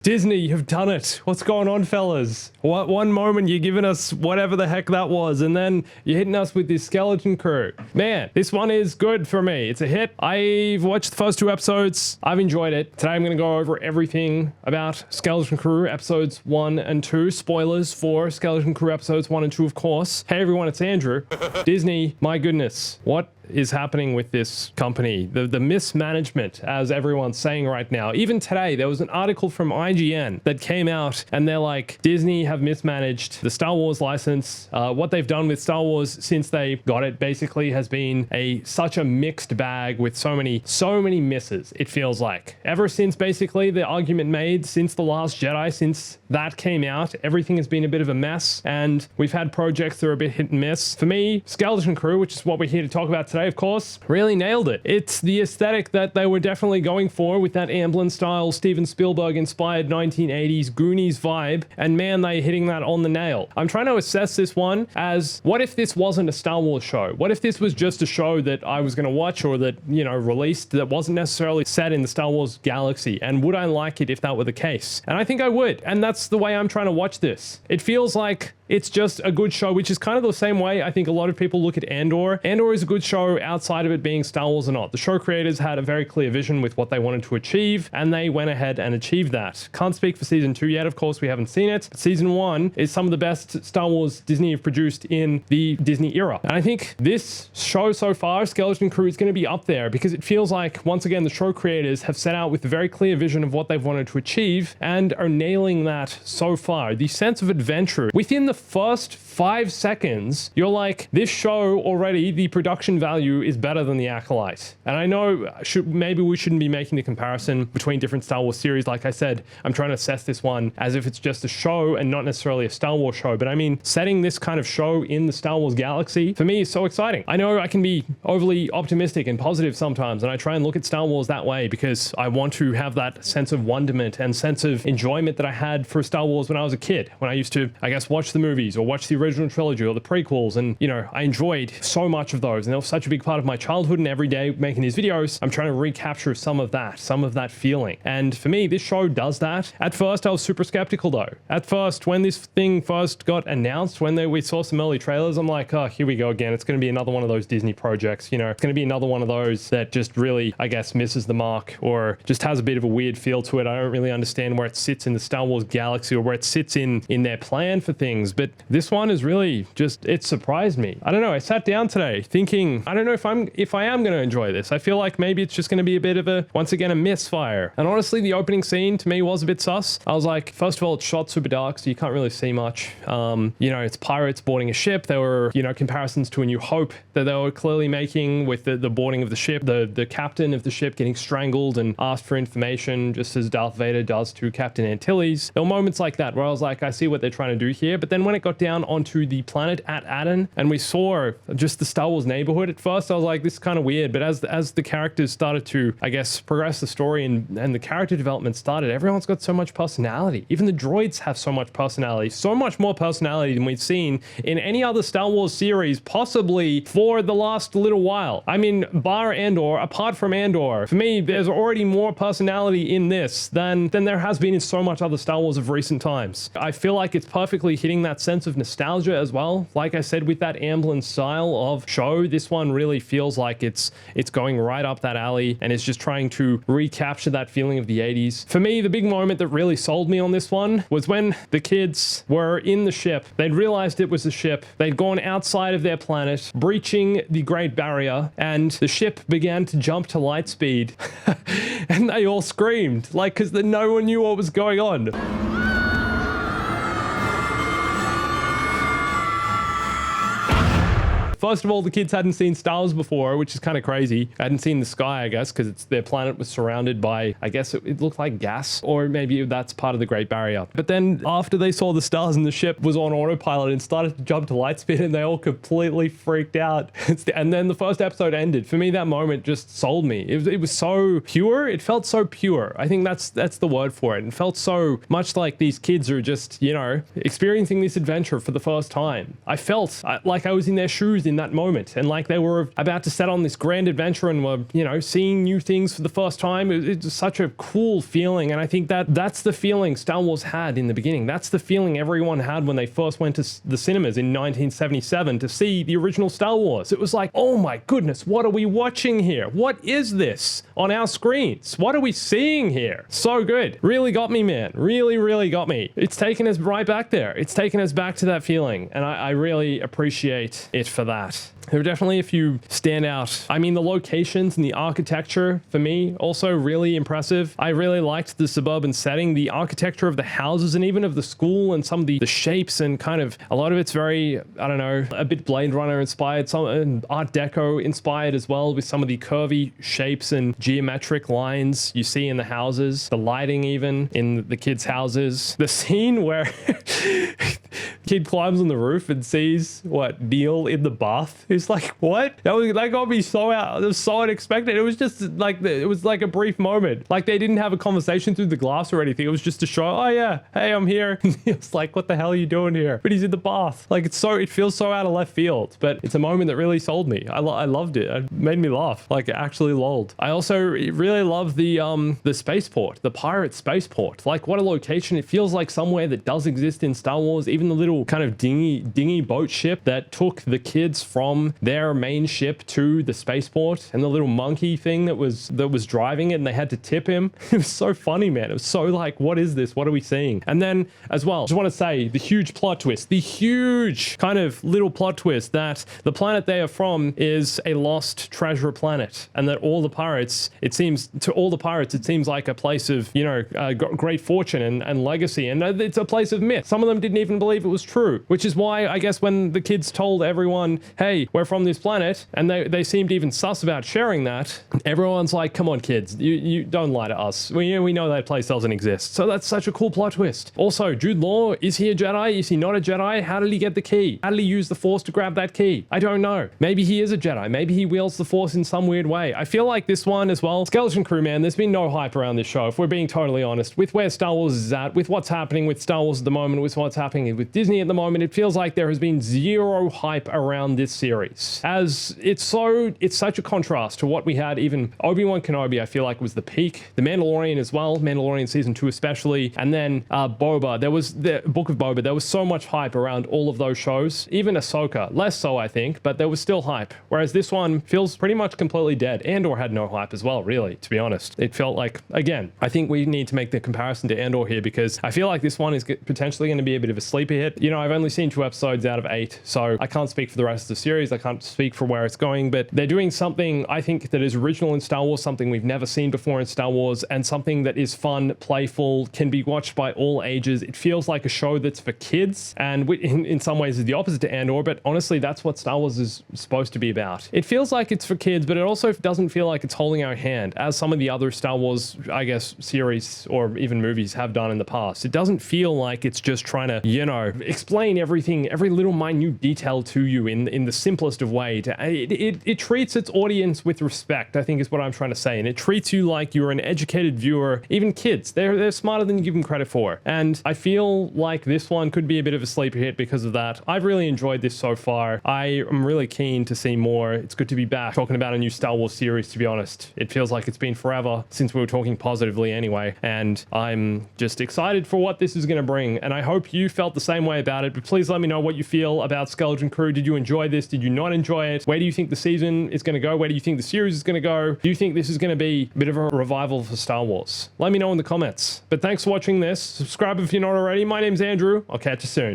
Disney, you've done it. What's going on, fellas? What one moment you're giving us whatever the heck that was, and then you're hitting us with this Skeleton Crew. Man, this one is good for me. It's a hit. I've watched the first 2 episodes. I've enjoyed it. Today I'm going to go over everything about Skeleton Crew episodes 1 and 2. Spoilers for Skeleton Crew episodes 1 and 2, of course. Hey everyone, it's Andrew. Disney, my goodness. What is happening with this company? The mismanagement, as everyone's saying right now. Even today, there was an article from IGN that came out and they're like, Disney have mismanaged the Star Wars license. What they've done with Star Wars since they got it basically has been such a mixed bag with so many misses, it feels like. Ever since basically the argument made since The Last Jedi, since that came out, everything has been a bit of a mess, and we've had projects that are a bit hit and miss. For me, Skeleton Crew, which is what we're here to talk about today, of course, really nailed it. It's the aesthetic that they were definitely going for with that Amblin style, Steven Spielberg inspired 1980s Goonies vibe, and man, they're hitting that on the nail. I'm trying to assess this one as, what if this wasn't a Star Wars show? What if this was just a show that I was going to watch, or that, you know, released, that wasn't necessarily set in the Star Wars galaxy? And would I like it if that were the case? And I think I would. And that's the way I'm trying to watch this. It feels like it's just a good show, which is kind of the same way I think a lot of people look at Andor. Andor is a good show outside of it being Star Wars or not. The show creators had a very clear vision with what they wanted to achieve, and they went ahead and achieved that. Can't speak for season 2 yet, of course, we haven't seen it. But season 1 is some of the best Star Wars Disney have produced in the Disney era. And I think this show so far, Skeleton Crew, is going to be up there because it feels like, once again, the show creators have set out with a very clear vision of what they've wanted to achieve and are nailing that so far. The sense of adventure within the first 5 seconds, you're like, this show already, the production value is better than The Acolyte. And I know maybe we shouldn't be making the comparison between different Star Wars series. Like I said, I'm trying to assess this one as if it's just a show and not necessarily a Star Wars show. But I mean, setting this kind of show in the Star Wars galaxy, for me, is so exciting. I know I can be overly optimistic and positive sometimes, and I try and look at Star Wars that way because I want to have that sense of wonderment and sense of enjoyment that I had for Star Wars when I was a kid, when I used to, I guess, watch the movies or watch the original trilogy or the prequels, and you know, I enjoyed so much of those, and they were such a big part of my childhood. And every day making these videos, I'm trying to recapture some of that feeling. And for me, this show does that. At first, I was super skeptical though. At first, when this thing first got announced, when we saw some early trailers, I'm like, oh, here we go again. It's going to be another one of those Disney projects. You know, it's going to be another one of those that just really, I guess, misses the mark or just has a bit of a weird feel to it. I don't really understand where it sits in the Star Wars galaxy or where it sits in their plan for things. But this one is really just, it surprised me. I don't know. I sat down today thinking, I don't know if I am going to enjoy this. I feel like maybe it's just going to be a bit of a, once again, a misfire. And honestly, the opening scene to me was a bit sus. I was like, first of all, it's shot super dark, so you can't really see much. You know, it's pirates boarding a ship. There were, you know, comparisons to A New Hope that they were clearly making with the boarding of the ship, the captain of the ship getting strangled and asked for information, just as Darth Vader does to Captain Antilles. There were moments like that where I was like, I see what they're trying to do here. But then when it got down onto the planet at Aden and we saw just the Star Wars neighborhood, at first I was like, this is kind of weird. But as the characters started to, I guess, progress the story and the character development started, everyone's got so much personality. Even the droids have so much personality, so much more personality than we've seen in any other Star Wars series, possibly for the last little while. I mean, bar Andor, apart from Andor, for me, there's already more personality in this than there has been in so much other Star Wars of recent times. I feel like it's perfectly hitting that sense of nostalgia as well. Like I said, with that Amblin style of show, this one really feels like it's going right up that alley and it's just trying to recapture that feeling of the 80s. For me, the big moment that really sold me on this one was when the kids were in the ship. They'd realized it was a ship. They'd gone outside of their planet, breaching the Great Barrier, and the ship began to jump to light speed. And they all screamed, like, because no one knew what was going on. First of all, the kids hadn't seen stars before, which is kind of crazy. Hadn't seen the sky, I guess, because their planet was surrounded by, I guess it looked like gas, or maybe that's part of the Great Barrier. But then after they saw the stars and the ship was on autopilot and started to jump to light speed, and they all completely freaked out. And then the first episode ended. For me, that moment just sold me. It was so pure. It felt so pure. I think that's the word for it. It felt so much like these kids are just, you know, experiencing this adventure for the first time. I felt like I was in their shoes in that moment, and like they were about to set on this grand adventure and were, you know, seeing new things for the first time. It's such a cool feeling, and I think that that's the feeling Star Wars had in the beginning. That's the feeling everyone had when they first went to the cinemas in 1977 to see the original Star Wars. It was like, oh my goodness, what are we watching here? What is this on our screens? What are we seeing here? So good. Really got me, man. Really, really got me. It's taken us right back there. It's taken us back to that feeling, and I really appreciate it for that. There are definitely a few standout. I mean, the locations and the architecture for me also really impressive. I really liked the suburban setting, the architecture of the houses and even of the school, and some of the shapes, and kind of a lot of it's very, I don't know, a bit Blade Runner inspired, some Art Deco inspired as well, with some of the curvy shapes and geometric lines you see in the houses, the lighting even in the kids' houses. The scene where kid climbs on the roof and sees Neil in the bath. He's like, what? That got me so out. It was so unexpected. It was just like it was like a brief moment. Like they didn't have a conversation through the glass or anything. It was just to show, oh yeah, hey, I'm here. And he was like, what the hell are you doing here? But he's in the bath. Like it feels so out of left field, but it's a moment that really sold me. I loved it. It made me laugh. Like actually lolled. I also really love the spaceport, the pirate spaceport. Like what a location. It feels like somewhere that does exist in Star Wars. Even the little kind of dingy boat ship that took the kids from their main ship to the spaceport, and the little monkey thing that was driving it, and they had to tip him. It was so funny, man. It was so like, what is this? What are we seeing? And then as well, just want to say the huge plot twist, the huge kind of little plot twist that the planet they are from is a lost treasure planet, and that all the pirates, it seems like a place of, you know, great fortune and legacy, and it's a place of myth. Some of them didn't even believe it was true, which is why I guess when the kids told everyone, hey, we're from this planet, and they seemed even sus about sharing that, everyone's like, come on kids, you don't lie to us. We know that place doesn't exist. So that's such a cool plot twist. Also, Jude Law, is he a Jedi? Is he not a Jedi? How did he get the key? How did he use the Force to grab that key? I don't know. Maybe he is a Jedi. Maybe he wields the Force in some weird way. I feel like this one as well, Skeleton Crew, man, there's been no hype around this show, if we're being totally honest. With where Star Wars is at, with what's happening with Star Wars at the moment, with what's happening with Disney at the moment, it feels like there has been zero hype around this series. As it's such a contrast to what we had. Even Obi-Wan Kenobi, I feel like, was the peak. The Mandalorian as well, Mandalorian season 2 especially, and then Boba. There was the Book of Boba. There was so much hype around all of those shows. Even Ahsoka, less so I think, but there was still hype. Whereas this one feels pretty much completely dead. Andor had no hype as well, really, to be honest. It felt like, again, I think we need to make the comparison to Andor here, because I feel like this one is potentially going to be a bit of a sleeper hit. You know, I've only seen 2 episodes out of 8, so I can't speak for the rest of the series. I can't speak for where it's going, but they're doing something I think that is original in Star Wars, something we've never seen before in Star Wars, and something that is fun, playful, can be watched by all ages. It feels like a show that's for kids, and in some ways is the opposite to Andor, but honestly, that's what Star Wars is supposed to be about. It feels like it's for kids, but it also doesn't feel like it's holding our hand, as some of the other Star Wars, I guess, series or even movies have done in the past. It doesn't feel like it's just trying to, you know, explain everything, every little minute detail to you in the simplest of way. It treats its audience with respect, I think is what I'm trying to say, and it treats you like you're an educated viewer. Even kids, they're smarter than you give them credit for, and I feel like this one could be a bit of a sleeper hit because of that. I've really enjoyed this so far. I am really keen to see more. It's good to be back talking about a new Star Wars series, to be honest. It feels like it's been forever since we were talking positively anyway, and I'm just excited for what this is going to bring, and I hope you felt the same way about it. But please let me know what you feel about Skeleton Crew. Did you enjoy this? Did you not enjoy it? Where do you think the season is going to go? Where do you think the series is going to go? Do you think this is going to be a bit of a revival for Star Wars? Let me know in the comments. But thanks for watching this. Subscribe if you're not already. My name's Andrew. I'll catch you soon.